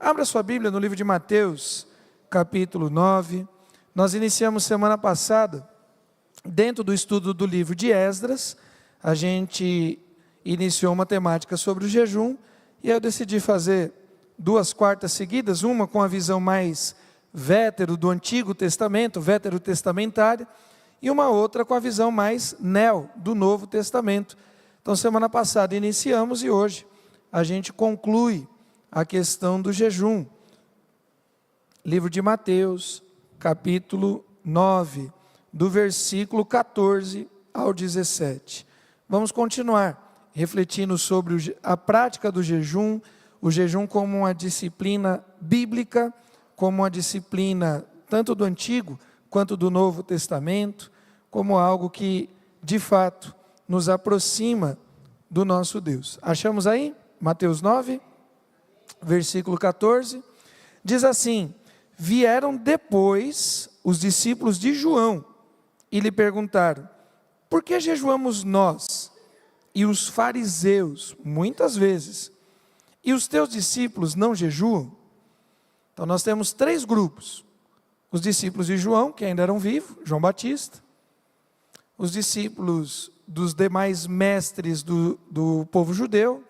Abra sua Bíblia no livro de Mateus, capítulo 9. Nós iniciamos semana passada, dentro do estudo do livro de Esdras, a gente iniciou uma temática sobre o jejum, e aí eu decidi fazer 2 quartas seguidas, uma com a visão mais vétero do Antigo Testamento, vétero-testamentária, e uma outra com a visão mais neo do Novo Testamento. Então, semana passada iniciamos e hoje a gente conclui a questão do jejum. Livro de Mateus, capítulo 9, do versículo 14 ao 17. Vamos continuar refletindo sobre a prática do jejum, o jejum como uma disciplina bíblica, como uma disciplina tanto do Antigo quanto do Novo Testamento, como algo que, de fato, nos aproxima do nosso Deus. Achamos aí? Mateus 9, versículo 14, diz assim: vieram depois os discípulos de João e lhe perguntaram: por que jejuamos nós e os fariseus muitas vezes, e os teus discípulos não jejuam? Então nós temos 3 grupos: os discípulos de João, que ainda eram vivos, João Batista, os discípulos dos demais mestres do povo judeu,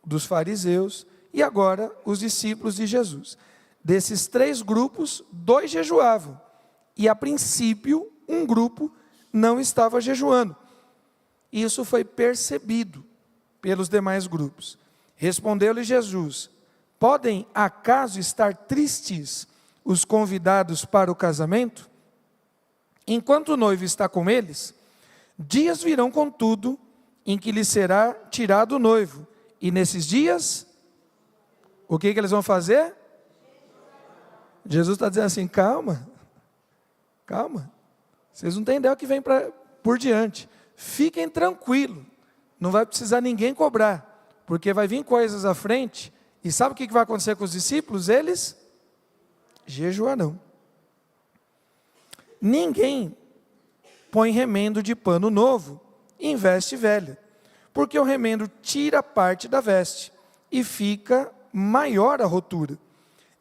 dos fariseus, e agora os discípulos de Jesus. Desses 3 grupos, 2 jejuavam, e a princípio um grupo não estava jejuando. Isso foi percebido pelos demais grupos. Respondeu-lhe Jesus: podem acaso estar tristes os convidados para o casamento? Enquanto o noivo está com eles, dias virão, contudo, em que lhe será tirado o noivo, e nesses dias, o que eles vão fazer? Jesus está dizendo assim: calma, vocês não têm ideia o que vem por diante, fiquem tranquilos, não vai precisar ninguém cobrar, porque vai vir coisas à frente, e sabe o que vai acontecer com os discípulos? Eles jejuarão. Ninguém põe remendo de pano novo em veste velha, porque o remendo tira parte da veste, e fica maior a rotura.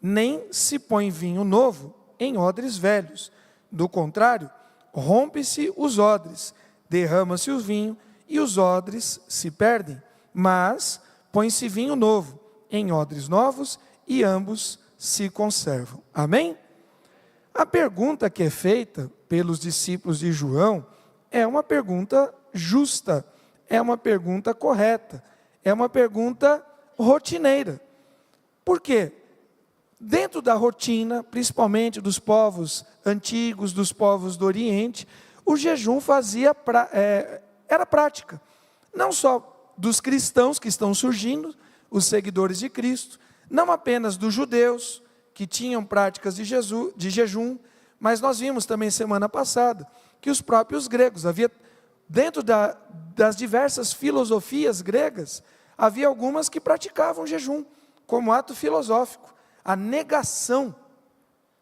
Nem se põe vinho novo em odres velhos, do contrário, rompe-se os odres, derrama-se o vinho, e os odres se perdem. Mas põe-se vinho novo em odres novos, e ambos se conservam. Amém? A pergunta que é feita pelos discípulos de João é uma pergunta justa, é uma pergunta correta, é uma pergunta rotineira. Por quê? Dentro da rotina, principalmente dos povos antigos, dos povos do Oriente, o jejum era prática. Não só dos cristãos que estão surgindo, os seguidores de Cristo, não apenas dos judeus, que tinham práticas de jejum, mas nós vimos também semana passada, que os próprios gregos, dentro das diversas filosofias gregas, havia algumas que praticavam jejum, como ato filosófico, a negação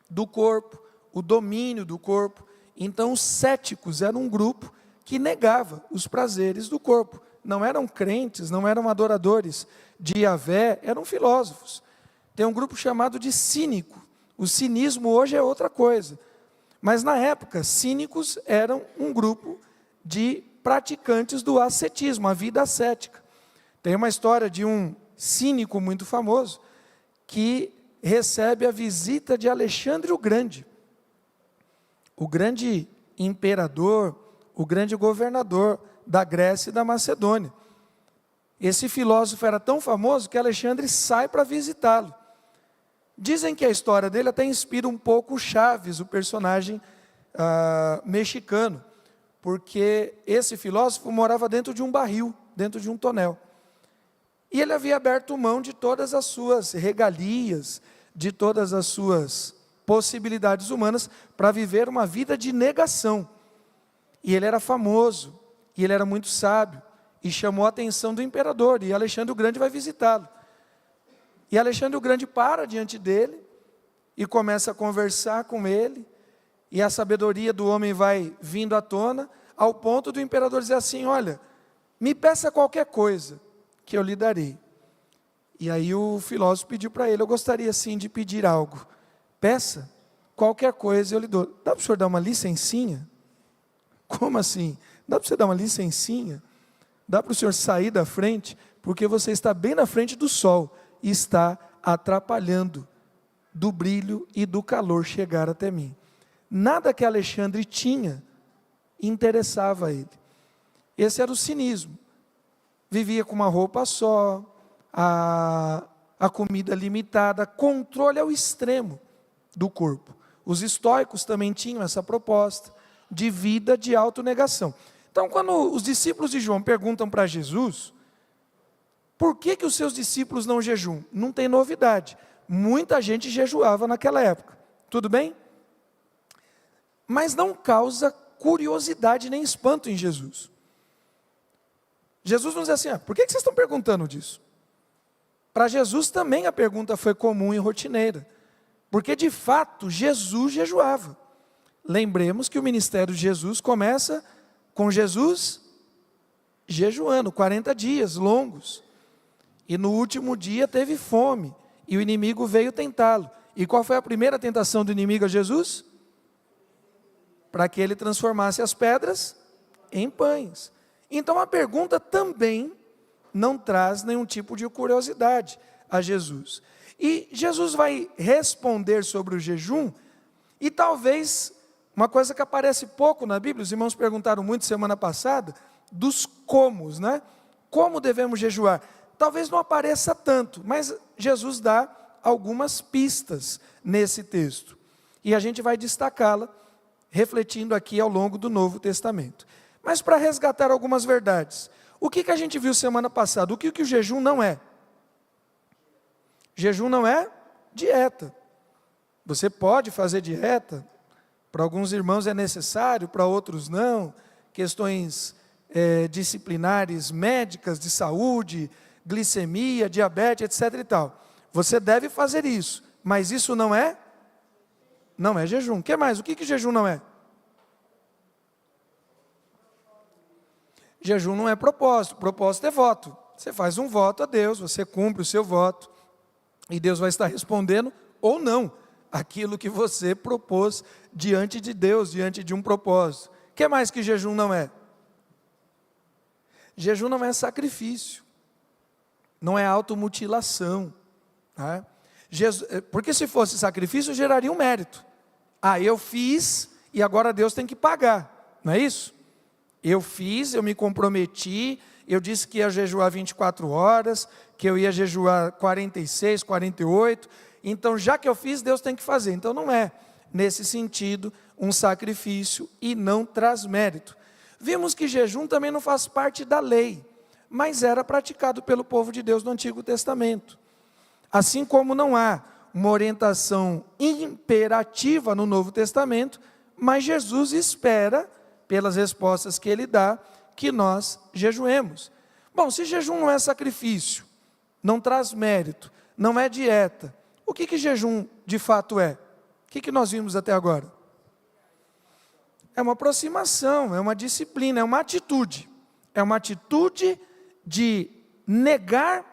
do corpo, o domínio do corpo. Então os céticos eram um grupo que negava os prazeres do corpo, não eram crentes, não eram adoradores de Yahvé, eram filósofos. Tem um grupo chamado de cínico. O cinismo hoje é outra coisa, mas na época, cínicos eram um grupo de praticantes do ascetismo, a vida ascética. Tem uma história de um cínico muito famoso, que recebe a visita de Alexandre o Grande imperador, o grande governador da Grécia e da Macedônia. Esse filósofo era tão famoso que Alexandre sai para visitá-lo. Dizem que a história dele até inspira um pouco o Chaves, o personagem mexicano, porque esse filósofo morava dentro de um barril, dentro de um tonel. E ele havia aberto mão de todas as suas regalias, de todas as suas possibilidades humanas, para viver uma vida de negação. E ele era famoso, e ele era muito sábio, e chamou a atenção do imperador, e Alexandre o Grande vai visitá-lo. E Alexandre o Grande para diante dele, e começa a conversar com ele, e a sabedoria do homem vai vindo à tona, ao ponto do imperador dizer assim: olha, me peça qualquer coisa, que eu lhe darei. E aí o filósofo pediu para ele: eu gostaria sim de pedir algo. Peça, qualquer coisa eu lhe dou. Dá para o senhor dar uma licencinha? Como assim? Dá para você dar uma licencinha? Dá para o senhor sair da frente? Porque você está bem na frente do sol e está atrapalhando do brilho e do calor chegar até mim. Nada que Alexandre tinha interessava a ele. Esse era o cinismo. Vivia com uma roupa só, a comida limitada, controle ao extremo do corpo. Os estoicos também tinham essa proposta de vida de autonegação. Então, quando os discípulos de João perguntam para Jesus, por que os seus discípulos não jejuam? Não tem novidade. Muita gente jejuava naquela época. Tudo bem? Mas não causa curiosidade nem espanto em Jesus. Jesus nos diz assim: por que vocês estão perguntando disso? Para Jesus também a pergunta foi comum e rotineira. Porque de fato Jesus jejuava. Lembremos que o ministério de Jesus começa com Jesus jejuando, 40 dias longos. E no último dia teve fome, e o inimigo veio tentá-lo. E qual foi a primeira tentação do inimigo a Jesus? Para que ele transformasse as pedras em pães. Então a pergunta também não traz nenhum tipo de curiosidade a Jesus. E Jesus vai responder sobre o jejum, e talvez uma coisa que aparece pouco na Bíblia, os irmãos perguntaram muito semana passada, dos comos, né? Como devemos jejuar? Talvez não apareça tanto, mas Jesus dá algumas pistas nesse texto. E a gente vai destacá-la, refletindo aqui ao longo do Novo Testamento. Mas para resgatar algumas verdades, o que a gente viu semana passada? O que o jejum não é? Jejum não é dieta. Você pode fazer dieta, para alguns irmãos é necessário, para outros não. Questões disciplinares, médicas, de saúde, glicemia, diabetes, etc. e tal. Você deve fazer isso, mas isso não é jejum. O que mais? O que jejum não é? Jejum não é propósito. Propósito é voto. Você faz um voto a Deus, você cumpre o seu voto, e Deus vai estar respondendo ou não aquilo que você propôs diante de Deus, diante de um propósito. O que mais que jejum não é? Jejum não é sacrifício, não é automutilação, né? Porque se fosse sacrifício, geraria um mérito. Eu fiz e agora Deus tem que pagar, não é isso? Eu fiz, eu me comprometi, eu disse que ia jejuar 24 horas, que eu ia jejuar 46, 48, então já que eu fiz, Deus tem que fazer. Então não é, nesse sentido, um sacrifício e não traz mérito. Vimos que jejum também não faz parte da lei, mas era praticado pelo povo de Deus no Antigo Testamento. Assim como não há uma orientação imperativa no Novo Testamento, mas Jesus espera, pelas respostas que ele dá, que nós jejuemos. Bom, se jejum não é sacrifício, não traz mérito, não é dieta, o que jejum de fato é? O que nós vimos até agora? É uma aproximação, é uma disciplina, é uma atitude. É uma atitude de negar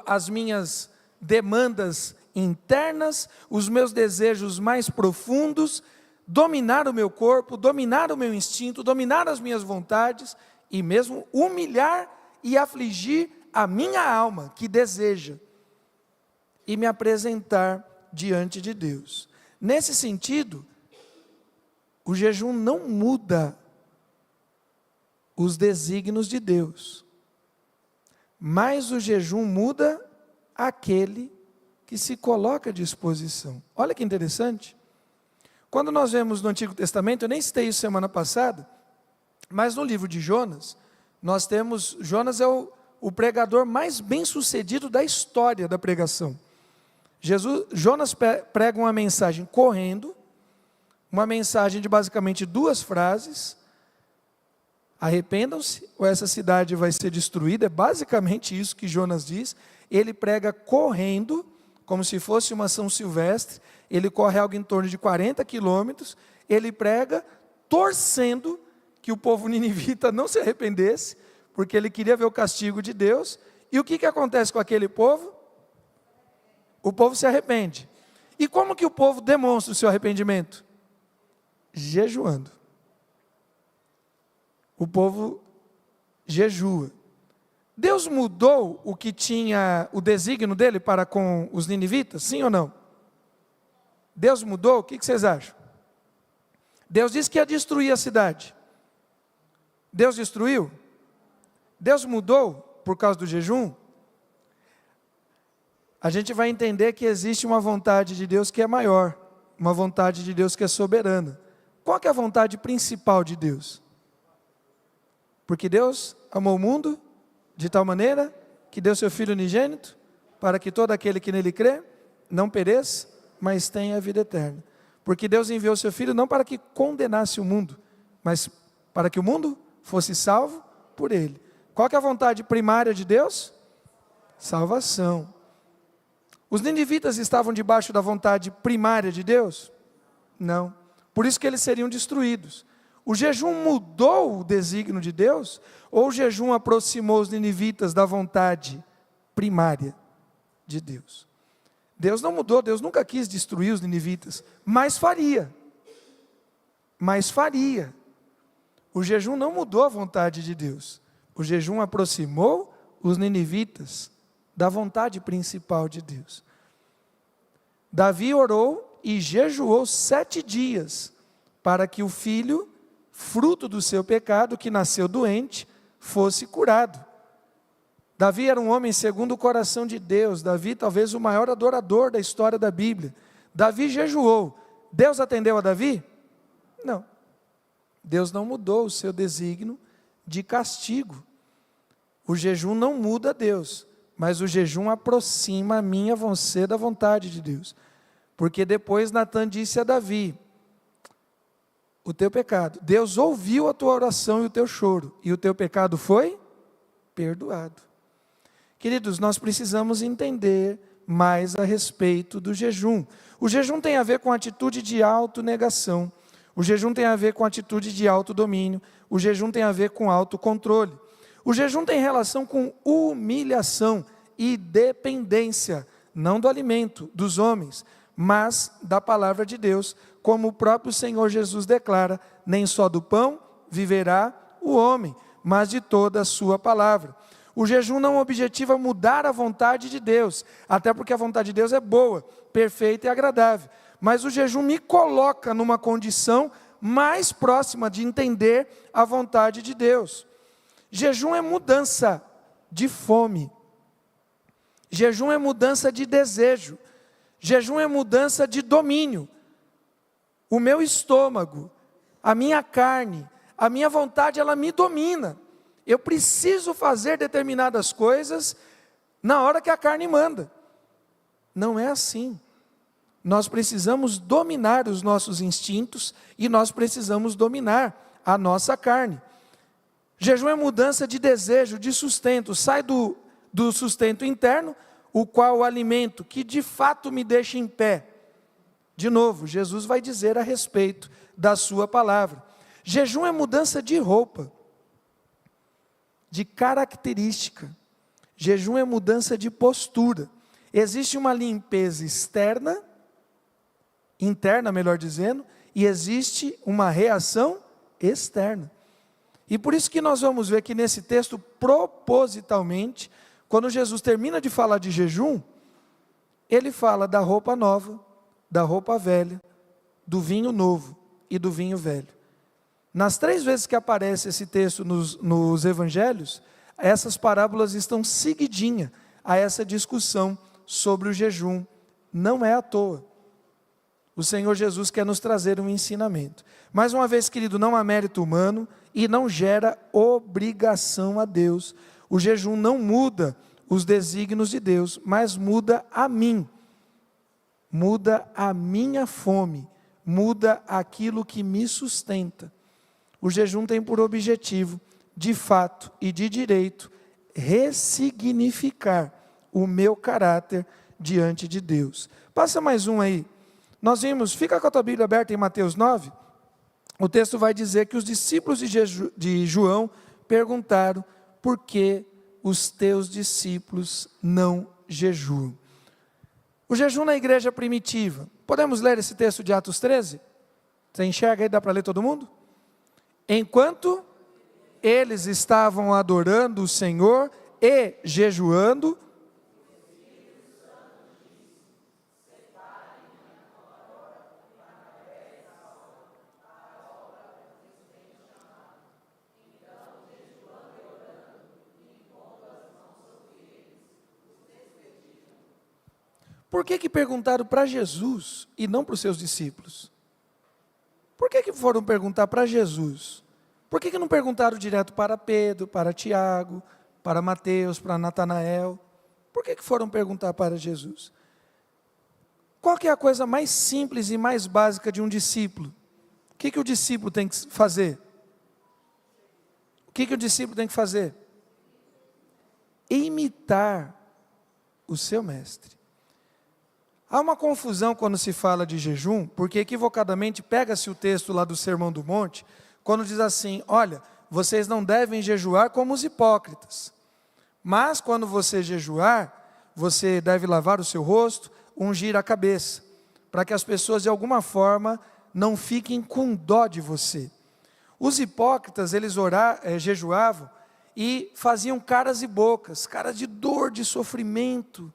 as minhas demandas internas, os meus desejos mais profundos, dominar o meu corpo, dominar o meu instinto, dominar as minhas vontades, e mesmo humilhar e afligir a minha alma que deseja, e me apresentar diante de Deus. Nesse sentido, o jejum não muda os desígnios de Deus, mas o jejum muda aquele que se coloca à disposição. Olha que interessante. Quando nós vemos no Antigo Testamento, eu nem citei isso semana passada, mas no livro de Jonas, nós temos, Jonas é o pregador mais bem sucedido da história da pregação. Jonas prega uma mensagem correndo, uma mensagem de basicamente 2 frases: arrependam-se ou essa cidade vai ser destruída. É basicamente isso que Jonas diz. Ele prega correndo, como se fosse uma São Silvestre. Ele corre algo em torno de 40 quilômetros. Ele prega torcendo que o povo ninivita não se arrependesse, porque ele queria ver o castigo de Deus. E o que acontece com aquele povo? O povo se arrepende. E como que o povo demonstra o seu arrependimento? Jejuando. O povo jejua. Deus mudou o que tinha o desígnio dele para com os ninivitas? Sim ou não? Deus mudou? O que vocês acham? Deus disse que ia destruir a cidade. Deus destruiu? Deus mudou por causa do jejum? A gente vai entender que existe uma vontade de Deus que é maior, uma vontade de Deus que é soberana. Qual que é a vontade principal de Deus? Porque Deus amou o mundo de tal maneira que deu seu Filho unigênito, para que todo aquele que nele crê não pereça, mas tenha a vida eterna. Porque Deus enviou seu Filho não para que condenasse o mundo, mas para que o mundo fosse salvo por ele. Qual que é a vontade primária de Deus? Salvação. Os ninivitas estavam debaixo da vontade primária de Deus? Não. Por isso que eles seriam destruídos. O jejum mudou o desígnio de Deus? Ou o jejum aproximou os ninivitas da vontade primária de Deus? Deus não mudou, Deus nunca quis destruir os ninivitas, mas faria. Mas faria. O jejum não mudou a vontade de Deus. O jejum aproximou os ninivitas da vontade principal de Deus. Davi orou e jejuou 7 dias, para que o filho, fruto do seu pecado, que nasceu doente, fosse curado. Davi era um homem segundo o coração de Deus. Davi talvez o maior adorador da história da Bíblia. Davi jejuou. Deus atendeu a Davi? Não. Deus não mudou o seu desígnio de castigo. O jejum não muda Deus, mas o jejum aproxima a mim e a você da vontade de Deus. Porque depois Natan disse a Davi: o teu pecado, Deus ouviu a tua oração e o teu choro, e o teu pecado foi perdoado. Queridos, nós precisamos entender mais a respeito do jejum. O jejum tem a ver com atitude de autonegação. O jejum tem a ver com atitude de autodomínio. O jejum tem a ver com autocontrole. O jejum tem relação com humilhação e dependência, não do alimento dos homens, mas da palavra de Deus, como o próprio Senhor Jesus declara: nem só do pão viverá o homem, mas de toda a sua palavra. O jejum não objetiva mudar a vontade de Deus, até porque a vontade de Deus é boa, perfeita e agradável. Mas o jejum me coloca numa condição mais próxima de entender a vontade de Deus. Jejum é mudança de fome. Jejum é mudança de desejo. Jejum é mudança de domínio. O meu estômago, a minha carne, a minha vontade, ela me domina. Eu preciso fazer determinadas coisas na hora que a carne manda. Não é assim. Nós precisamos dominar os nossos instintos e nós precisamos dominar a nossa carne. Jejum é mudança de desejo, de sustento. Sai do sustento interno, o qual o alimento que de fato me deixa em pé. De novo, Jesus vai dizer a respeito da sua palavra. Jejum é mudança de roupa, de característica. Jejum é mudança de postura. Existe uma limpeza externa, interna, melhor dizendo, e existe uma reação externa. E por isso que nós vamos ver que nesse texto, propositalmente, quando Jesus termina de falar de jejum, ele fala da roupa nova, da roupa velha, do vinho novo e do vinho velho. Nas 3 vezes que aparece esse texto nos evangelhos, essas parábolas estão seguidinha a essa discussão sobre o jejum. Não é à toa. O Senhor Jesus quer nos trazer um ensinamento. Mais uma vez, querido, não há mérito humano e não gera obrigação a Deus. O jejum não muda os desígnios de Deus, mas muda a mim. Muda a minha fome, muda aquilo que me sustenta. O jejum tem por objetivo, de fato e de direito, ressignificar o meu caráter diante de Deus. Passa mais um aí. Nós vimos, fica com a tua Bíblia aberta em Mateus 9, o texto vai dizer que os discípulos de João perguntaram: por que os teus discípulos não jejuam? O jejum na igreja primitiva. Podemos ler esse texto de Atos 13? Você enxerga aí, dá para ler todo mundo? Enquanto eles estavam adorando o Senhor e jejuando, por que perguntaram para Jesus e não para os seus discípulos? Por que foram perguntar para Jesus? Por que não perguntaram direto para Pedro, para Tiago, para Mateus, para Natanael? Por que foram perguntar para Jesus? Qual que é a coisa mais simples e mais básica de um discípulo? O que o discípulo tem que fazer? O que o discípulo tem que fazer? Imitar o seu mestre. Há uma confusão quando se fala de jejum, porque equivocadamente pega-se o texto lá do Sermão do Monte, quando diz assim, olha, vocês não devem jejuar como os hipócritas, mas quando você jejuar, você deve lavar o seu rosto, ungir a cabeça, para que as pessoas de alguma forma não fiquem com dó de você. Os hipócritas, eles jejuavam e faziam caras e bocas, cara de dor, de sofrimento,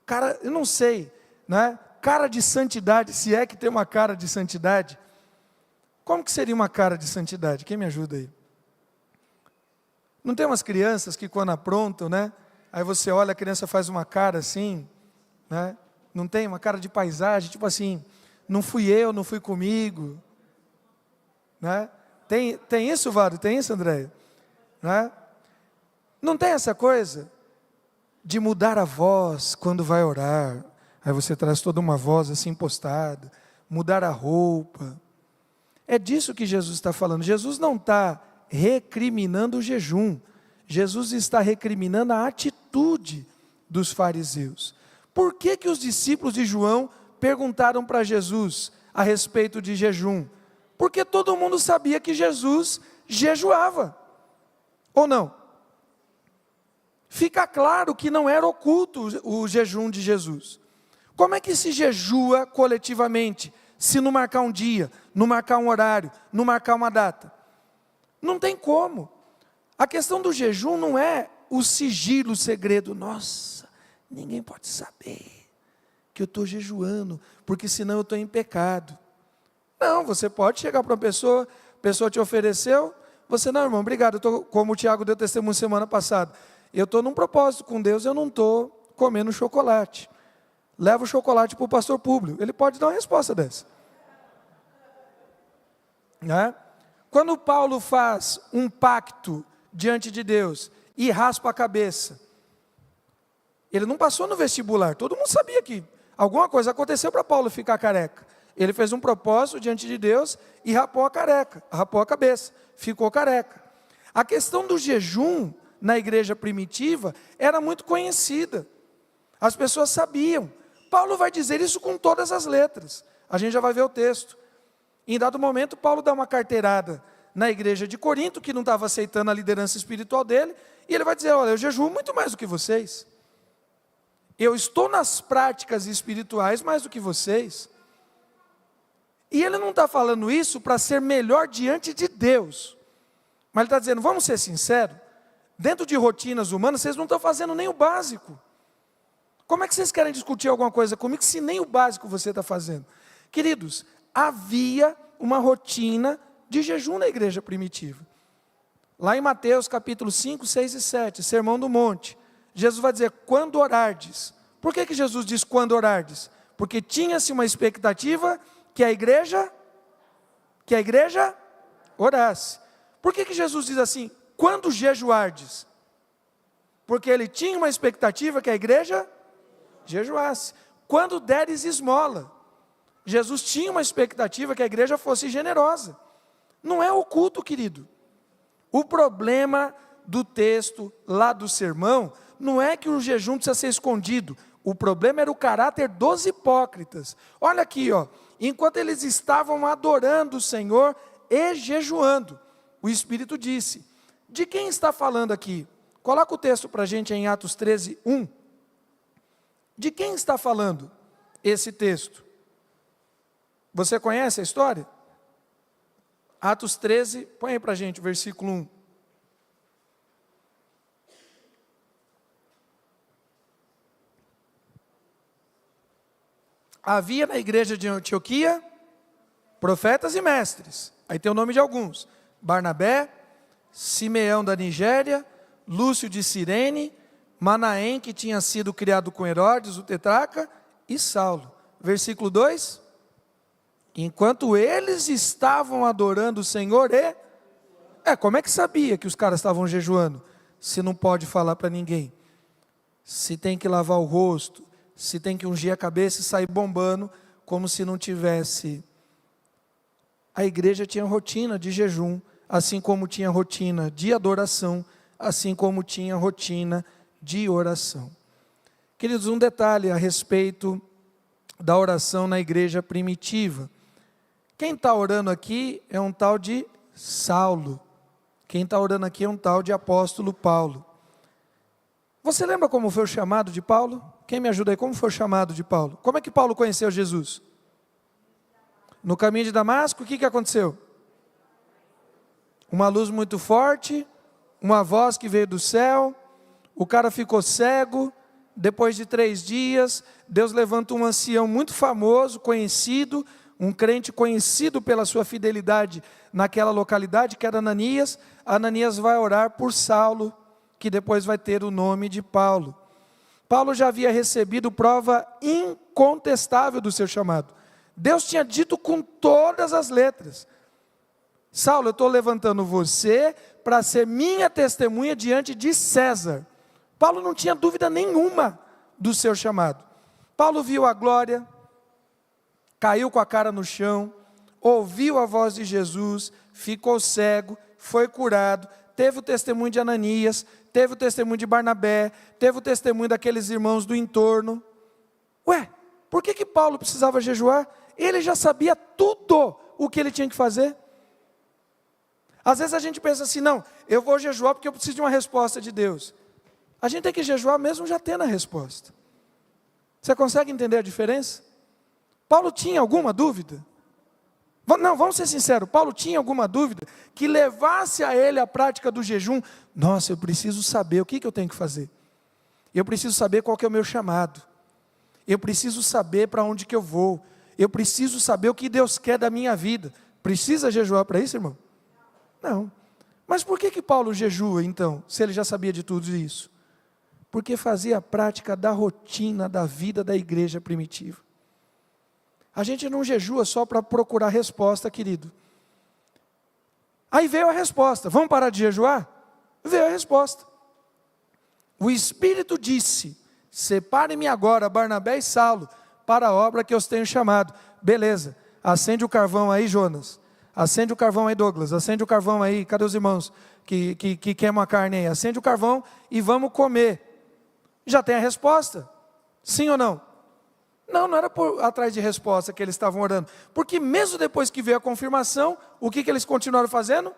cara, eu não sei, né? Cara de santidade, se é que tem uma cara de santidade. Como que seria uma cara de santidade? Quem me ajuda aí? Não tem umas crianças que quando aprontam, né? Aí você olha, a criança faz uma cara assim, né? Não tem uma cara de paisagem, tipo assim, não fui eu, não fui comigo, né? Tem isso, Vado? Tem isso, Andréia? Né? Não tem essa coisa de mudar a voz quando vai orar? Aí você traz toda uma voz assim impostada, mudar a roupa. É disso que Jesus está falando. Jesus não está recriminando o jejum. Jesus está recriminando a atitude dos fariseus. Por que os discípulos de João perguntaram para Jesus a respeito de jejum? Porque todo mundo sabia que Jesus jejuava. Ou não? Fica claro que não era oculto o jejum de Jesus. Como é que se jejua coletivamente, se não marcar um dia, não marcar um horário, não marcar uma data? Não tem como. A questão do jejum não é o sigilo, o segredo. Nossa, ninguém pode saber que eu estou jejuando, porque senão eu estou em pecado. Não, você pode chegar para uma pessoa, a pessoa te ofereceu, você, não, irmão, obrigado, como o Tiago deu testemunho semana passada, eu estou num propósito com Deus, eu não estou comendo chocolate. Leva o chocolate para o pastor Públio. Ele pode dar uma resposta dessa. Né? Quando Paulo faz um pacto diante de Deus e raspa a cabeça, ele não passou no vestibular. Todo mundo sabia que alguma coisa aconteceu para Paulo ficar careca. Ele fez um propósito diante de Deus e rapou a cabeça, ficou careca. A questão do jejum na igreja primitiva era muito conhecida. As pessoas sabiam. Paulo vai dizer isso com todas as letras. A gente já vai ver o texto. Em dado momento, Paulo dá uma carteirada na igreja de Corinto, que não estava aceitando a liderança espiritual dele, e ele vai dizer, olha, eu jejuo muito mais do que vocês. Eu estou nas práticas espirituais mais do que vocês. E ele não está falando isso para ser melhor diante de Deus. Mas ele está dizendo, vamos ser sinceros, dentro de rotinas humanas, vocês não estão fazendo nem o básico. Como é que vocês querem discutir alguma coisa comigo se nem o básico você está fazendo? Queridos, havia uma rotina de jejum na igreja primitiva. Lá em Mateus capítulo 5, 6 e 7, Sermão do Monte, Jesus vai dizer, quando orardes. Por que Jesus diz quando orardes? Porque tinha-se uma expectativa que a igreja orasse. Por que Jesus diz assim, quando jejuardes? Porque ele tinha uma expectativa que a igreja jejuasse. Quando deres esmola, Jesus tinha uma expectativa que a igreja fosse generosa. Não é oculto, querido. O problema do texto lá do sermão não é que o jejum precisa ser escondido. O problema era o caráter dos hipócritas. Olha aqui, ó. Enquanto eles estavam adorando o Senhor e jejuando, o Espírito disse, de quem está falando aqui? Coloca o texto para a gente em Atos 13, 1. De quem está falando esse texto? Você conhece a história? Atos 13, põe aí para a gente o versículo 1. Havia na igreja de Antioquia profetas e mestres. Aí tem o nome de alguns: Barnabé, Simeão da Nigéria, Lúcio de Cirene, Manaém, que tinha sido criado com Herodes, o tetrarca, e Saulo. Versículo 2. Enquanto eles estavam adorando o Senhor como é que sabia que os caras estavam jejuando? Se não pode falar para ninguém, se tem que lavar o rosto, se tem que ungir a cabeça e sair bombando, como se não tivesse. A igreja tinha rotina de jejum, assim como tinha rotina de adoração, assim como tinha rotina de oração. Queridos, um detalhe a respeito da oração na igreja primitiva. Quem está orando aqui é um tal de Saulo. Quem está orando aqui é um tal de apóstolo Paulo. Você lembra como foi o chamado de Paulo? Quem me ajuda aí? Como foi o chamado de Paulo? Como é que Paulo conheceu Jesus? No caminho de Damasco, o que aconteceu? Uma luz muito forte, uma voz que veio do céu, o cara ficou cego. Depois de 3 dias, Deus levanta um ancião muito famoso, conhecido, um crente conhecido pela sua fidelidade naquela localidade, que era Ananias. Ananias vai orar por Saulo, que depois vai ter o nome de Paulo. Paulo já havia recebido prova incontestável do seu chamado. Deus tinha dito com todas as letras: Saulo, eu estou levantando você para ser minha testemunha diante de César. Paulo não tinha dúvida nenhuma do seu chamado. Paulo viu a glória, caiu com a cara no chão, ouviu a voz de Jesus, ficou cego, foi curado, teve o testemunho de Ananias, teve o testemunho de Barnabé, teve o testemunho daqueles irmãos do entorno. Por que Paulo precisava jejuar? Ele já sabia tudo o que ele tinha que fazer. Às vezes a gente pensa assim: não, eu vou jejuar porque eu preciso de uma resposta de Deus. A gente tem que jejuar mesmo já tendo a resposta. Você consegue entender a diferença? Paulo tinha alguma dúvida? Não, vamos ser sinceros, Paulo tinha alguma dúvida que levasse a ele a prática do jejum? Nossa, eu preciso saber o que eu tenho que fazer. Eu preciso saber qual que é o meu chamado. Eu preciso saber para onde que eu vou. Eu preciso saber o que Deus quer da minha vida. Precisa jejuar para isso, irmão? Não. Mas por que Paulo jejua então, se ele já sabia de tudo isso? Porque fazia a prática da rotina da vida da igreja primitiva. A gente não jejua só para procurar resposta, querido. Aí veio a resposta: vamos parar de jejuar? Veio a resposta. O Espírito disse: separe-me agora Barnabé e Saulo para a obra que eu os tenho chamado. Beleza, acende o carvão aí, Jonas. Acende o carvão aí, Douglas. Acende o carvão aí, cadê os irmãos que queimam a carne aí? Acende o carvão e vamos comer. Já tem a resposta, sim ou não? Não era por atrás de resposta que eles estavam orando, porque mesmo depois que veio a confirmação, o que eles continuaram fazendo?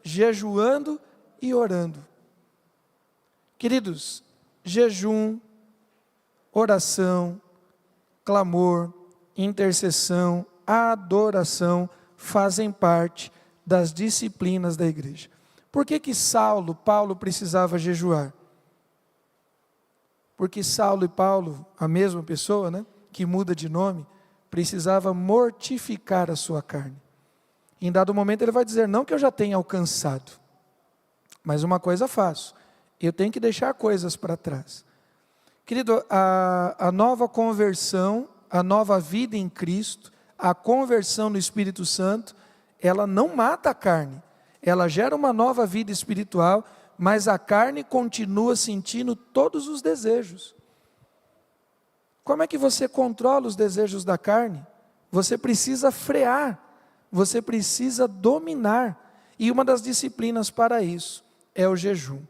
Jejuando e orando. Queridos, jejum, oração, clamor, intercessão, adoração fazem parte das disciplinas da igreja. Por que Paulo precisava jejuar? Porque Saulo e Paulo, a mesma pessoa, que muda de nome, precisava mortificar a sua carne. Em dado momento ele vai dizer: não que eu já tenha alcançado, mas uma coisa faço, eu tenho que deixar coisas para trás. Querido, a nova conversão, a nova vida em Cristo, a conversão no Espírito Santo, ela não mata a carne, ela gera uma nova vida espiritual, mas a carne continua sentindo todos os desejos. Como é que você controla os desejos da carne? Você precisa frear, você precisa dominar, e uma das disciplinas para isso é o jejum.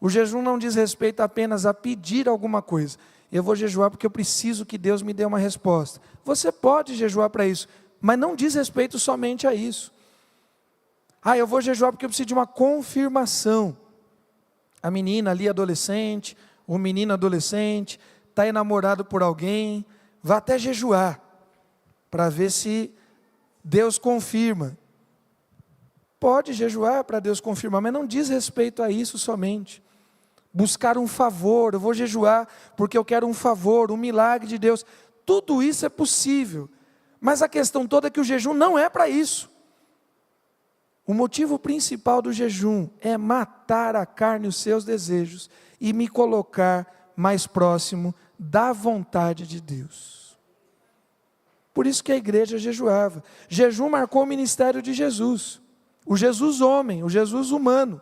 O jejum não diz respeito apenas a pedir alguma coisa. Eu vou jejuar porque eu preciso que Deus me dê uma resposta. Você pode jejuar para isso, mas não diz respeito somente a isso. Eu vou jejuar porque eu preciso de uma confirmação. A menina ali adolescente, o menino adolescente, está enamorado por alguém, vai até jejuar, para ver se Deus confirma. Pode jejuar para Deus confirmar, mas não diz respeito a isso somente. Buscar um favor, eu vou jejuar porque eu quero um favor, um milagre de Deus. Tudo isso é possível, mas a questão toda é que o jejum não é para isso. O motivo principal do jejum é matar a carne e os seus desejos e me colocar mais próximo da vontade de Deus. Por isso que a igreja jejuava. Jejum marcou o ministério de Jesus. O Jesus homem, o Jesus humano.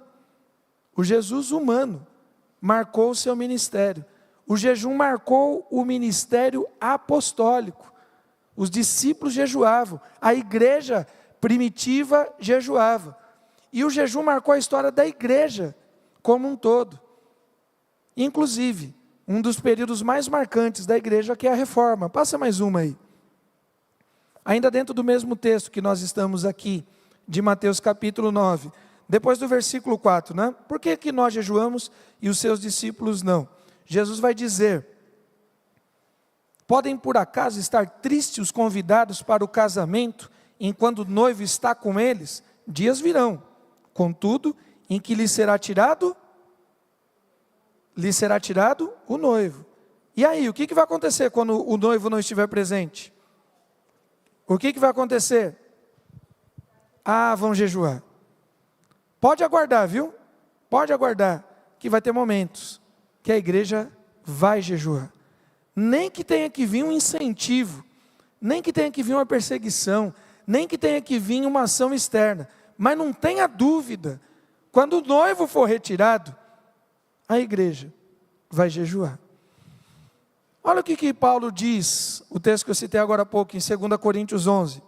O Jesus humano marcou o seu ministério. O jejum marcou o ministério apostólico. Os discípulos jejuavam. A igreja primitiva jejuava. E o jejum marcou a história da igreja como um todo. Inclusive, um dos períodos mais marcantes da igreja, que é a reforma. Passa mais uma aí. Ainda dentro do mesmo texto que nós estamos aqui, de Mateus capítulo 9, depois do versículo 4, né? Por que nós jejuamos e os seus discípulos não? Jesus vai dizer: podem por acaso estar tristes os convidados para o casamento, enquanto o noivo está com eles? Dias virão, contudo, em que lhe será tirado o noivo. E aí, o que vai acontecer quando o noivo não estiver presente? O que vai acontecer? Vão jejuar. Pode aguardar, viu? Pode aguardar, que vai ter momentos que a igreja vai jejuar. Nem que tenha que vir um incentivo, nem que tenha que vir uma perseguição, nem que tenha que vir uma ação externa. Mas não tenha dúvida, quando o noivo for retirado, a igreja vai jejuar. Olha o que Paulo diz, o texto que eu citei agora há pouco, em 2 Coríntios 11.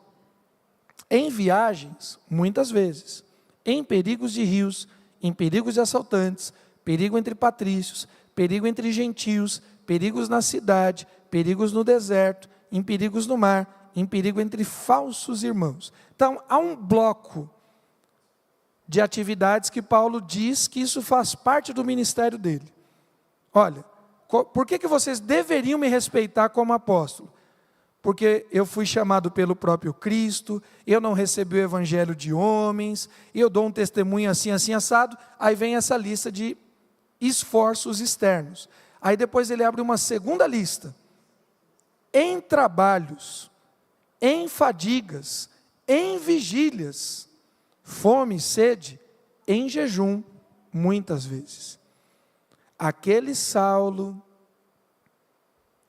Em viagens, muitas vezes, em perigos de rios, em perigos de assaltantes, perigo entre patrícios, perigo entre gentios, perigos na cidade, perigos no deserto, em perigos no mar, em perigo entre falsos irmãos. Então, há um bloco de atividades que Paulo diz que isso faz parte do ministério dele. Olha, por que vocês deveriam me respeitar como apóstolo? Porque eu fui chamado pelo próprio Cristo, eu não recebi o evangelho de homens, eu dou um testemunho assim, assim, assado. Aí vem essa lista de esforços externos. Aí depois ele abre uma segunda lista. Em trabalhos, em fadigas, em vigílias, fome, sede, em jejum, muitas vezes. Aquele Saulo,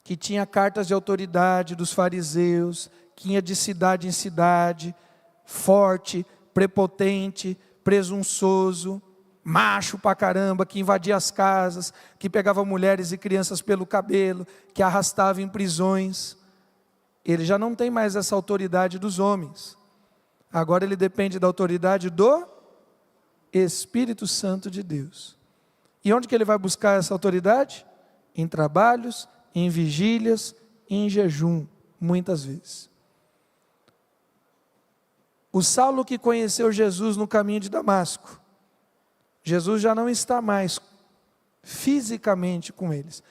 que tinha cartas de autoridade dos fariseus, que ia de cidade em cidade, forte, prepotente, presunçoso, macho pra caramba, que invadia as casas, que pegava mulheres e crianças pelo cabelo, que arrastava em prisões. Ele já não tem mais essa autoridade dos homens. Agora ele depende da autoridade do Espírito Santo de Deus. E onde que ele vai buscar essa autoridade? Em trabalhos, em vigílias, em jejum, muitas vezes. O Saulo que conheceu Jesus no caminho de Damasco, Jesus já não está mais fisicamente com eles.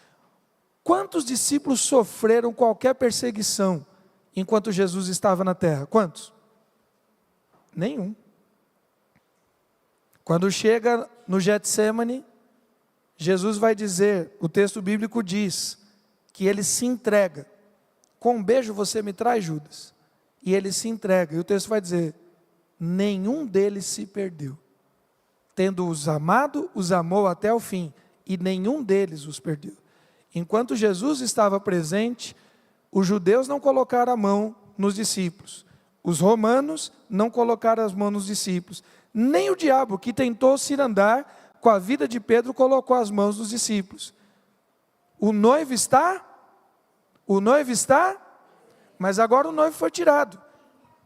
Quantos discípulos sofreram qualquer perseguição enquanto Jesus estava na terra? Quantos? Nenhum. Quando chega no Getsêmani, Jesus vai dizer, o texto bíblico diz, que ele se entrega. Com um beijo você me traz, Judas? E ele se entrega. E o texto vai dizer, nenhum deles se perdeu. Tendo-os amado, os amou até o fim. E nenhum deles os perdeu. Enquanto Jesus estava presente, os judeus não colocaram a mão nos discípulos. Os romanos não colocaram as mãos nos discípulos. Nem o diabo, que tentou cirandar com a vida de Pedro, colocou as mãos nos discípulos. O noivo está, mas agora o noivo foi tirado.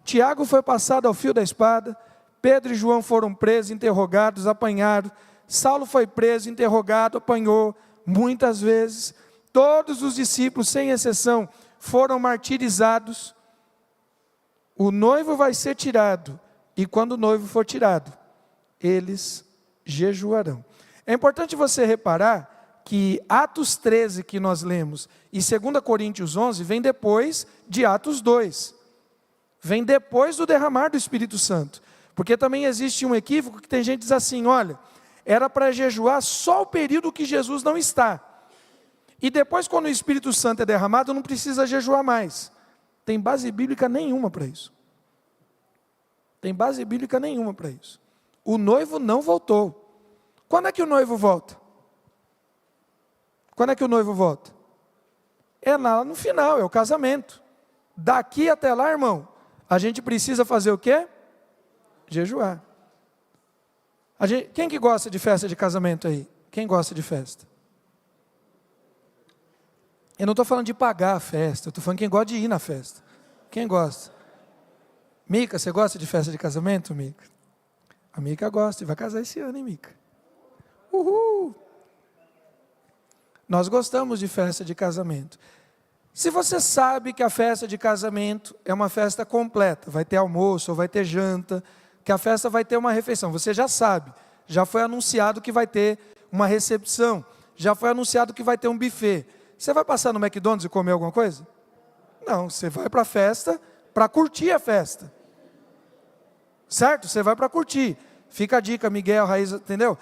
Tiago foi passado ao fio da espada, Pedro e João foram presos, interrogados, apanharam. Saulo foi preso, interrogado, apanhou muitas vezes. Todos os discípulos, sem exceção, foram martirizados. O noivo vai ser tirado, e quando o noivo for tirado, eles jejuarão. É importante você reparar que Atos 13 que nós lemos e 2 Coríntios 11 vem depois de Atos 2. Vem depois do derramar do Espírito Santo. Porque também existe um equívoco que tem gente que diz assim, olha, era para jejuar só o período que Jesus não está. E depois quando o Espírito Santo é derramado, não precisa jejuar mais. Tem base bíblica nenhuma para isso. Tem base bíblica nenhuma para isso. O noivo não voltou. Quando é que o noivo volta? Quando é que o noivo volta? É lá no final, é o casamento. Daqui até lá, irmão, a gente precisa fazer o quê? Jejuar. Quem que gosta de festa de casamento aí? Quem gosta de festa? Eu não estou falando de pagar a festa, eu estou falando de quem gosta de ir na festa. Quem gosta? Mica, você gosta de festa de casamento, Mica? A Mica gosta e vai casar esse ano, hein, Mica? Uhul! Nós gostamos de festa de casamento. Se você sabe que a festa de casamento é uma festa completa, vai ter almoço ou vai ter janta, que a festa vai ter uma refeição, você já sabe, já foi anunciado que vai ter uma recepção, já foi anunciado que vai ter um buffet. Você vai passar no McDonald's e comer alguma coisa? Não, você vai para a festa para curtir a festa. Certo? Você vai para curtir. Fica a dica, Miguel, Raíssa, entendeu?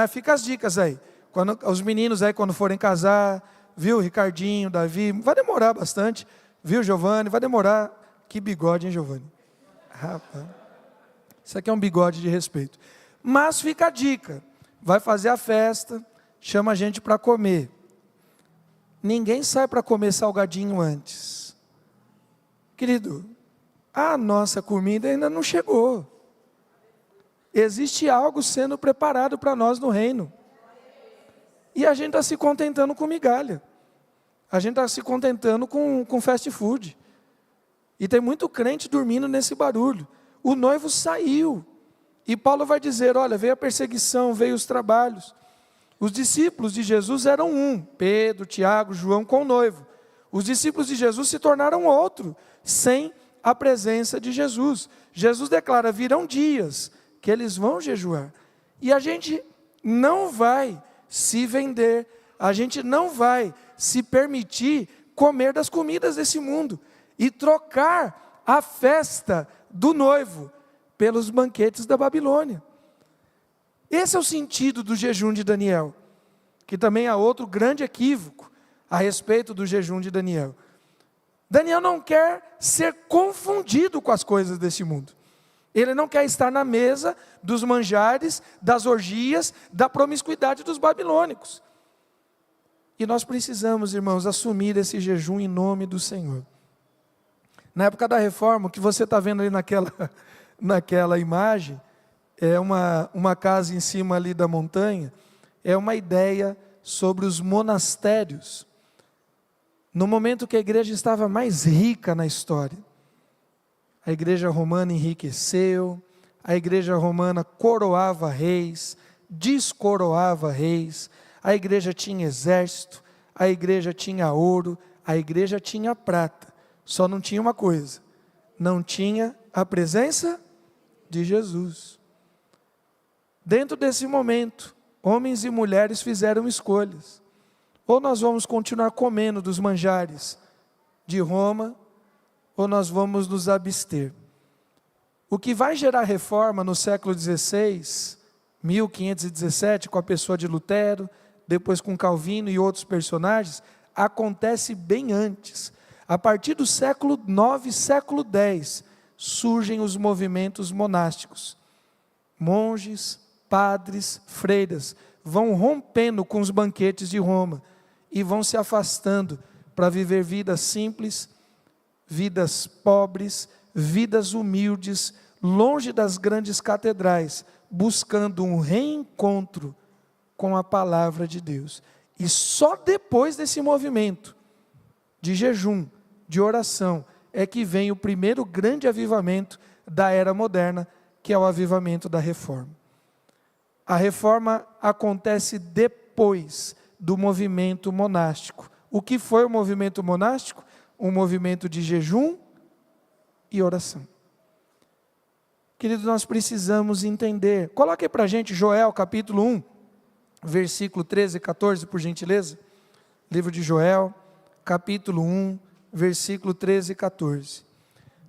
Fica as dicas aí. Os meninos aí quando forem casar, viu, Ricardinho, Davi, vai demorar bastante, viu, Giovanni, vai demorar. Que bigode, hein, Giovanni? Rapaz, isso aqui é um bigode de respeito. Mas fica a dica, vai fazer a festa, chama a gente para comer. Ninguém sai para comer salgadinho antes. Querido, a nossa comida ainda não chegou. Existe algo sendo preparado para nós no reino. E a gente está se contentando com migalha. A gente está se contentando com fast food. E tem muito crente dormindo nesse barulho. O noivo saiu. E Paulo vai dizer, olha, veio a perseguição, veio os trabalhos. Os discípulos de Jesus eram um, Pedro, Tiago, João com o noivo. Os discípulos de Jesus se tornaram outro, sem a presença de Jesus. Jesus declara, virão dias que eles vão jejuar. E a gente não vai se vender, a gente não vai se permitir comer das comidas desse mundo e trocar a festa do noivo pelos banquetes da Babilônia. Esse é o sentido do jejum de Daniel, que também há outro grande equívoco a respeito do jejum de Daniel. Daniel não quer ser confundido com as coisas desse mundo. Ele não quer estar na mesa dos manjares, das orgias, da promiscuidade dos babilônicos. E nós precisamos, irmãos, assumir esse jejum em nome do Senhor. Na época da reforma, o que você está vendo ali naquela imagem, é uma casa em cima ali da montanha, é uma ideia sobre os monastérios. No momento que a igreja estava mais rica na história, a igreja romana enriqueceu, a igreja romana coroava reis, descoroava reis, a igreja tinha exército, a igreja tinha ouro, a igreja tinha prata, só não tinha uma coisa, não tinha a presença de Jesus. Dentro desse momento, homens e mulheres fizeram escolhas, ou nós vamos continuar comendo dos manjares de Roma, ou nós vamos nos abster. O que vai gerar reforma no século XVI, 1517, com a pessoa de Lutero, depois com Calvino e outros personagens, acontece bem antes. A partir do século IX, século X, surgem os movimentos monásticos. Monges, padres, freiras, vão rompendo com os banquetes de Roma e vão se afastando para viver vidas simples, vidas pobres, vidas humildes, longe das grandes catedrais, buscando um reencontro com a palavra de Deus. E só depois desse movimento de jejum, de oração, é que vem o primeiro grande avivamento da era moderna, que é o avivamento da reforma. A reforma acontece depois do movimento monástico. O que foi o movimento monástico? Um movimento de jejum e oração. Queridos, nós precisamos entender. Coloque para a gente Joel capítulo 1. versículo 13 e 14, por gentileza. Livro de Joel, capítulo 1, versículo 13 e 14.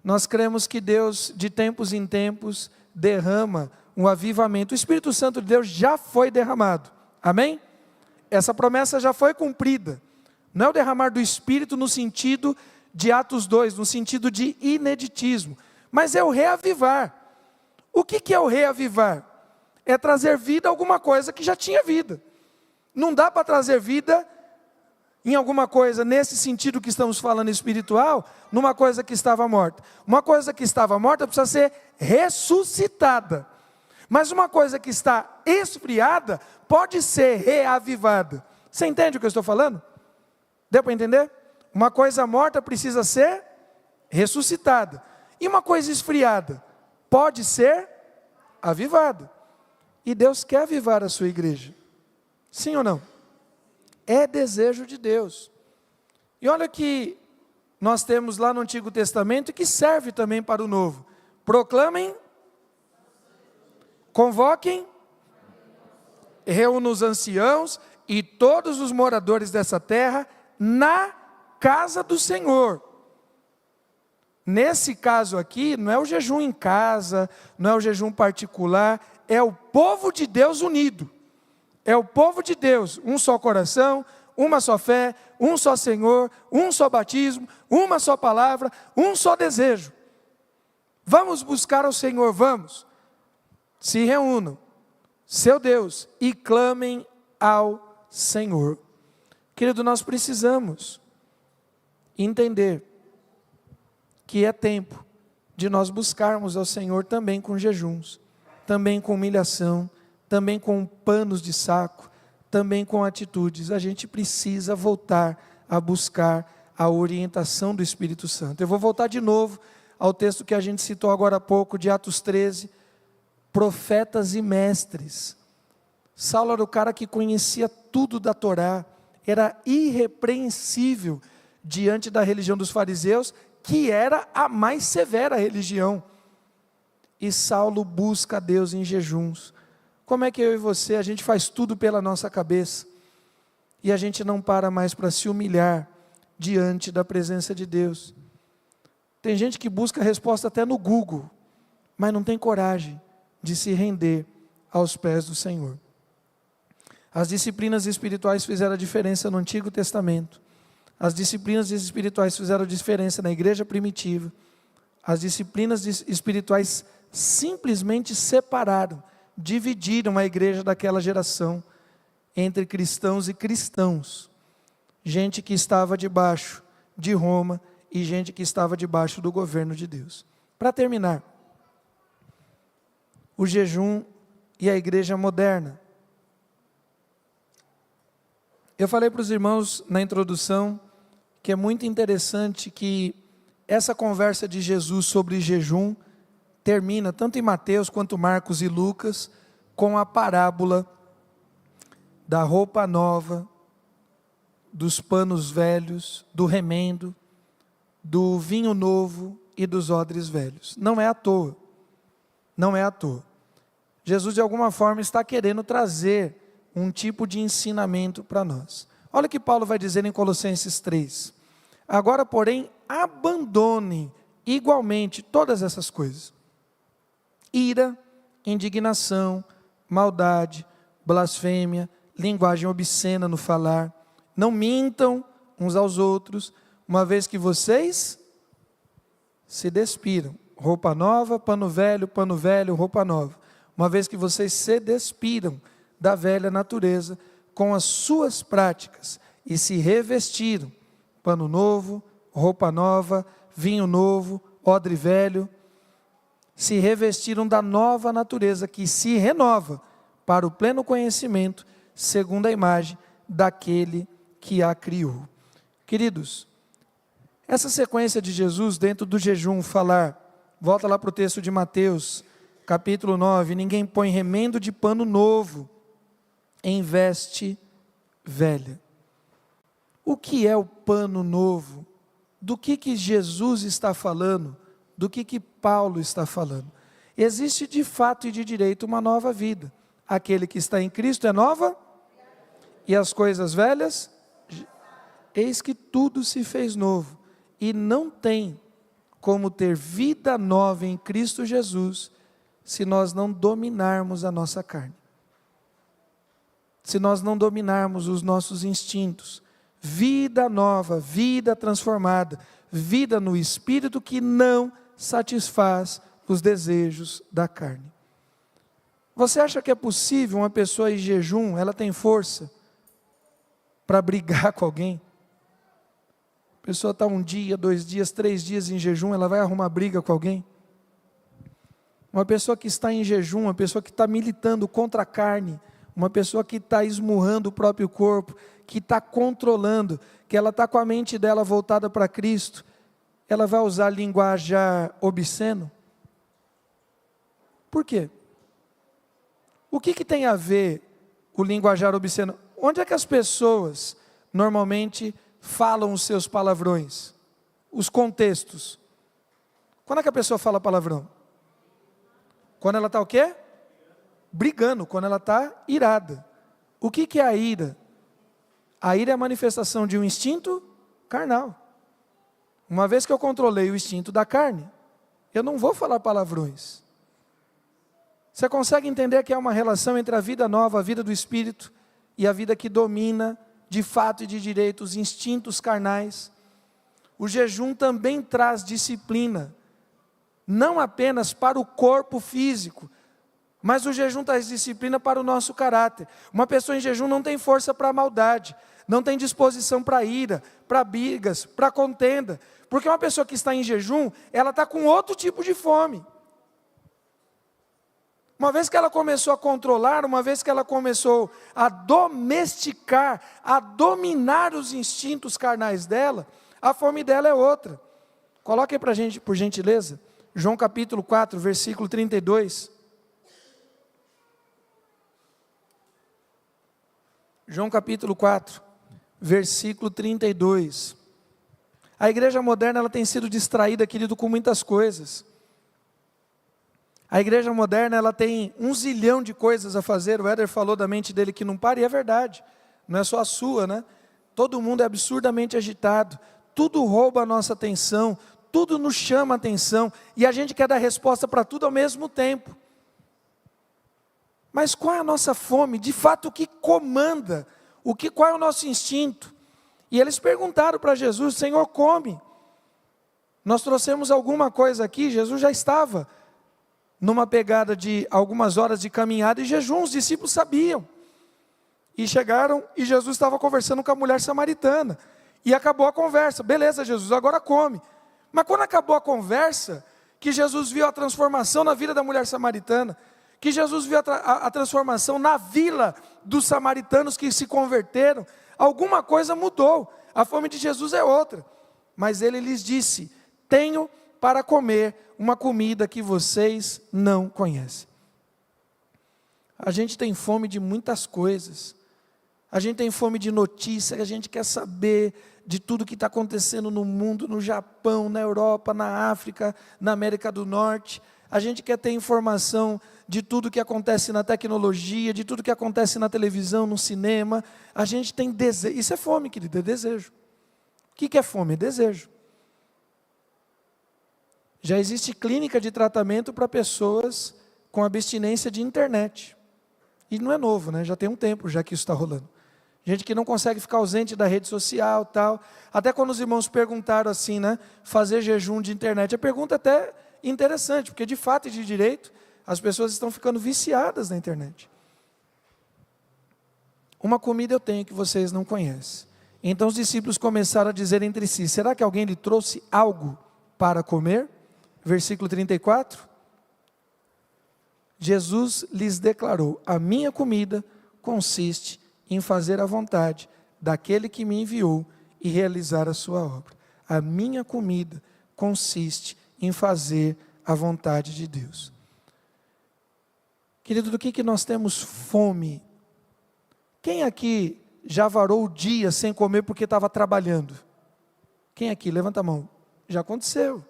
Nós cremos que Deus, de tempos em tempos, derrama um avivamento. O Espírito Santo de Deus já foi derramado. Amém? Essa promessa já foi cumprida. Não é o derramar do Espírito no sentido de Atos 2, no sentido de ineditismo, mas é o reavivar. O que é o reavivar? É trazer vida a alguma coisa que já tinha vida. Não dá para trazer vida em alguma coisa, nesse sentido que estamos falando espiritual, numa coisa que estava morta. Uma coisa que estava morta precisa ser ressuscitada. Mas uma coisa que está esfriada pode ser reavivada. Você entende o que eu estou falando? Deu para entender? Uma coisa morta precisa ser ressuscitada. E uma coisa esfriada pode ser avivada. E Deus quer avivar a sua igreja. Sim ou não? É desejo de Deus. E olha que nós temos lá no Antigo Testamento, que serve também para o Novo. Proclamem, convoquem, reúnam os anciãos e todos os moradores dessa terra na casa do Senhor. Nesse caso aqui, não é o jejum em casa, não é o jejum particular, é o povo de Deus unido. É o povo de Deus, um só coração, uma só fé, um só Senhor, um só batismo, uma só palavra, um só desejo. Vamos buscar ao Senhor, vamos. Se reúnam, seu Deus, e clamem ao Senhor. Querido, nós precisamos entender que é tempo de nós buscarmos ao Senhor também com jejuns, também com humilhação, também com panos de saco, também com atitudes. A gente precisa voltar a buscar a orientação do Espírito Santo. Eu vou voltar de novo ao texto que a gente citou agora há pouco, de Atos 13, profetas e mestres. Saulo era o cara que conhecia tudo da Torá, era irrepreensível diante da religião dos fariseus, que era a mais severa religião. E Saulo busca a Deus em jejuns. Como é que eu e você, a gente faz tudo pela nossa cabeça, e a gente não para mais para se humilhar diante da presença de Deus. Tem gente que busca a resposta até no Google, mas não tem coragem de se render aos pés do Senhor. As disciplinas espirituais fizeram a diferença no Antigo Testamento. As disciplinas espirituais fizeram a diferença na igreja primitiva. As disciplinas espirituais simplesmente separaram, dividiram a igreja daquela geração entre cristãos e cristãos. Gente que estava debaixo de Roma e gente que estava debaixo do governo de Deus. Para terminar, o jejum e a igreja moderna. Eu falei para os irmãos na introdução que é muito interessante que essa conversa de Jesus sobre jejum termina, tanto em Mateus quanto Marcos e Lucas, com a parábola da roupa nova, dos panos velhos, do remendo, do vinho novo e dos odres velhos. Não é à toa. Não é à toa. Jesus, de alguma forma, está querendo trazer um tipo de ensinamento para nós. Olha o que Paulo vai dizer em Colossenses 3. Agora, porém, abandone igualmente todas essas coisas: ira, indignação, maldade, blasfêmia, linguagem obscena no falar. Não mintam uns aos outros, uma vez que vocês se despiram. Roupa nova, pano velho, roupa nova. Uma vez que vocês se despiram da velha natureza com as suas práticas e se revestiram. Pano novo, roupa nova, vinho novo, odre velho. Se revestiram da nova natureza que se renova para o pleno conhecimento, segundo a imagem daquele que a criou. Queridos, essa sequência de Jesus dentro do jejum falar, volta lá para o texto de Mateus, capítulo 9, ninguém põe remendo de pano novo em veste velha. O que é o pano novo? Do que Jesus está falando? Do que Paulo está falando? Existe de fato e de direito uma nova vida. Aquele que está em Cristo é nova e as coisas velhas, eis que tudo se fez novo, e não tem como ter vida nova em Cristo Jesus, se nós não dominarmos a nossa carne. Se nós não dominarmos os nossos instintos. Vida nova, vida transformada, vida no Espírito que não satisfaz os desejos da carne. Você acha que é possível uma pessoa em jejum, ela tem força para brigar com alguém? A pessoa está 1 dia, 2 dias, 3 dias em jejum, ela vai arrumar briga com alguém? Uma pessoa que está em jejum, uma pessoa que está militando contra a carne, uma pessoa que está esmurrando o próprio corpo, que está controlando, que ela está com a mente dela voltada para Cristo, ela vai usar linguajar obsceno? Por quê? O que tem a ver o linguajar obsceno? Onde é que as pessoas normalmente falam os seus palavrões? Os contextos. Quando é que a pessoa fala palavrão? Quando ela está o quê? Brigando, quando ela está irada. O que é a ira? A ira é a manifestação de um instinto carnal. Uma vez que eu controlei o instinto da carne, eu não vou falar palavrões. Você consegue entender que há uma relação entre a vida nova, a vida do Espírito, e a vida que domina, de fato e de direito, os instintos carnais? O jejum também traz disciplina, não apenas para o corpo físico, mas o jejum traz disciplina para o nosso caráter. Uma pessoa em jejum não tem força para a maldade, não tem disposição para ira, para brigas, para contenda, porque uma pessoa que está em jejum, ela está com outro tipo de fome. Uma vez que ela começou a controlar, uma vez que ela começou a domesticar, a dominar os instintos carnais dela, a fome dela é outra. Coloque aí para a gente, por gentileza, João capítulo 4, versículo 32. João capítulo 4, versículo 32. A igreja moderna, ela tem sido distraída, querido, com muitas coisas. A igreja moderna, ela tem 1 zilhão de coisas a fazer. O Éder falou da mente dele que não para, e é verdade. Não é só a sua, né? Todo mundo é absurdamente agitado. Tudo rouba a nossa atenção. Tudo nos chama a atenção. E a gente quer dar resposta para tudo ao mesmo tempo. Mas qual é a nossa fome? De fato, o que comanda? Qual é o nosso instinto? E eles perguntaram para Jesus: Senhor, come. Nós trouxemos alguma coisa aqui. Jesus já estava numa pegada de algumas horas de caminhada e jejum, os discípulos sabiam. E chegaram e Jesus estava conversando com a mulher samaritana. E acabou a conversa. Beleza, Jesus, agora come. Mas quando acabou a conversa, que Jesus viu a transformação na vida da mulher samaritana, que Jesus viu a transformação na vila dos samaritanos que se converteram, alguma coisa mudou. A fome de Jesus é outra. Mas ele lhes disse: tenho para comer uma comida que vocês não conhecem. A gente tem fome de muitas coisas. A gente tem fome de notícia, a gente quer saber de tudo que está acontecendo no mundo, no Japão, na Europa, na África, na América do Norte. A gente quer ter informação de tudo que acontece na tecnologia, de tudo que acontece na televisão, no cinema. A gente tem desejo. Isso é fome, querido, é desejo. O que é fome? É desejo. Já existe clínica de tratamento para pessoas com abstinência de internet. E não é novo, né? Já tem um tempo já que isso está rolando. Gente que não consegue ficar ausente da rede social, tal. Até quando os irmãos perguntaram assim, né? Fazer jejum de internet. A pergunta é até interessante, porque de fato e de direito, as pessoas estão ficando viciadas na internet. Uma comida eu tenho que vocês não conhecem. Então os discípulos começaram a dizer entre si: será que alguém lhe trouxe algo para comer? Versículo 34. Jesus lhes declarou: a minha comida consiste em fazer a vontade daquele que me enviou e realizar a sua obra. A minha comida consiste em fazer a vontade de Deus. Querido, do que nós temos fome? Quem aqui já varou o dia sem comer porque estava trabalhando? Quem aqui? Levanta a mão. Já aconteceu.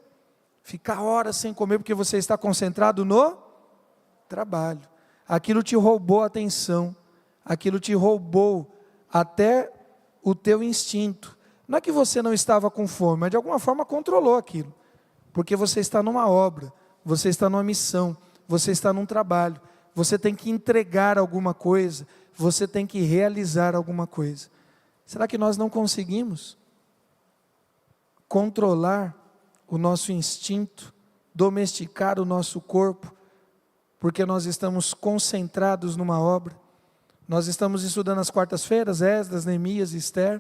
Ficar horas sem comer porque você está concentrado no trabalho. Aquilo te roubou a atenção. Aquilo te roubou até o teu instinto. Não é que você não estava com fome, mas de alguma forma controlou aquilo. Porque você está numa obra, você está numa missão, você está num trabalho, você tem que entregar alguma coisa, você tem que realizar alguma coisa. Será que nós não conseguimos controlar o nosso instinto, domesticar o nosso corpo, porque nós estamos concentrados numa obra? Nós estamos estudando as quartas-feiras, Esdras, Neemias e Esther,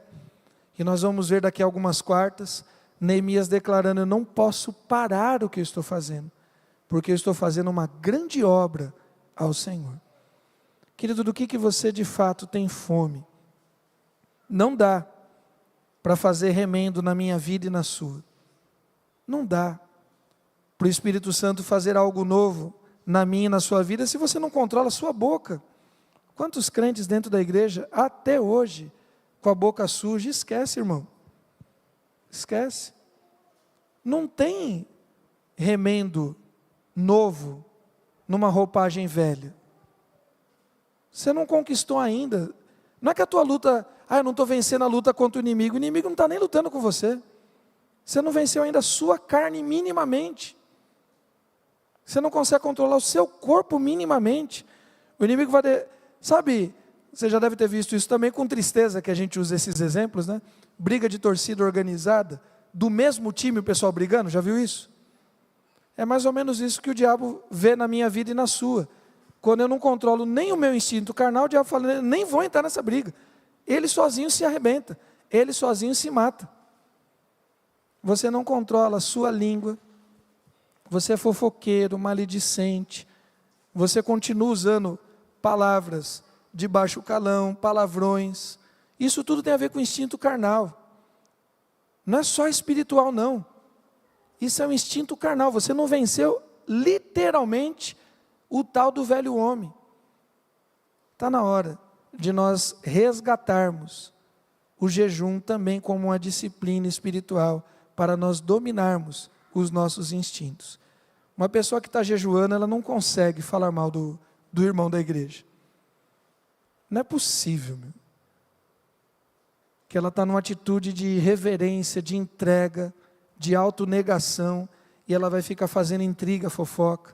e nós vamos ver daqui a algumas quartas, Neemias declarando: eu não posso parar o que eu estou fazendo, porque eu estou fazendo uma grande obra ao Senhor. Querido, do que você de fato tem fome? Não dá para fazer remendo na minha vida e na sua. Não dá para o Espírito Santo fazer algo novo na minha e na sua vida se você não controla a sua boca. Quantos crentes dentro da igreja, até hoje, com a boca suja? Esquece, irmão. Esquece. Não tem remendo novo numa roupagem velha. Você não conquistou ainda. Não é que a tua luta, eu não estou vencendo a luta contra o inimigo não está nem lutando com você. Você não venceu ainda a sua carne minimamente. Você não consegue controlar o seu corpo minimamente. O inimigo vai... Sabe, você já deve ter visto isso também com tristeza, que a gente usa esses exemplos, né? Briga de torcida organizada, do mesmo time o pessoal brigando, já viu isso? É mais ou menos isso que o diabo vê na minha vida e na sua. Quando eu não controlo nem o meu instinto carnal, o diabo fala: nem vou entrar nessa briga. Ele sozinho se arrebenta, ele sozinho se mata. Você não controla a sua língua, você é fofoqueiro, maledicente, você continua usando palavras de baixo calão, palavrões. Isso tudo tem a ver com o instinto carnal. Não é só espiritual, não. Isso é um instinto carnal. Você não venceu literalmente o tal do velho homem. Está na hora de nós resgatarmos o jejum também como uma disciplina espiritual, para nós dominarmos os nossos instintos. Uma pessoa que está jejuando, ela não consegue falar mal do irmão da igreja. Não é possível, meu. Que ela está numa atitude de reverência, de entrega, de autonegação, e ela vai ficar fazendo intriga, fofoca.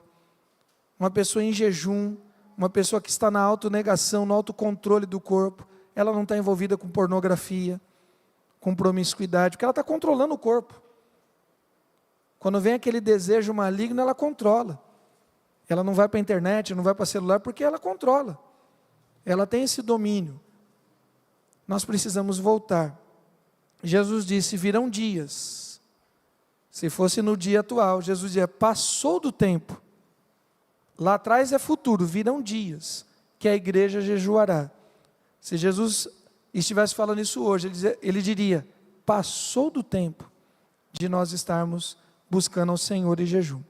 Uma pessoa em jejum, uma pessoa que está na autonegação, no autocontrole do corpo, ela não está envolvida com pornografia, com promiscuidade, porque ela está controlando o corpo. Quando vem aquele desejo maligno, ela controla. Ela não vai para a internet, não vai para o celular, porque ela controla. Ela tem esse domínio. Nós precisamos voltar. Jesus disse: virão dias. Se fosse no dia atual, Jesus dizia: passou do tempo. Lá atrás é futuro, virão dias que a igreja jejuará. Se Jesus estivesse falando isso hoje, ele diria: passou do tempo de nós estarmos buscando ao Senhor em jejum.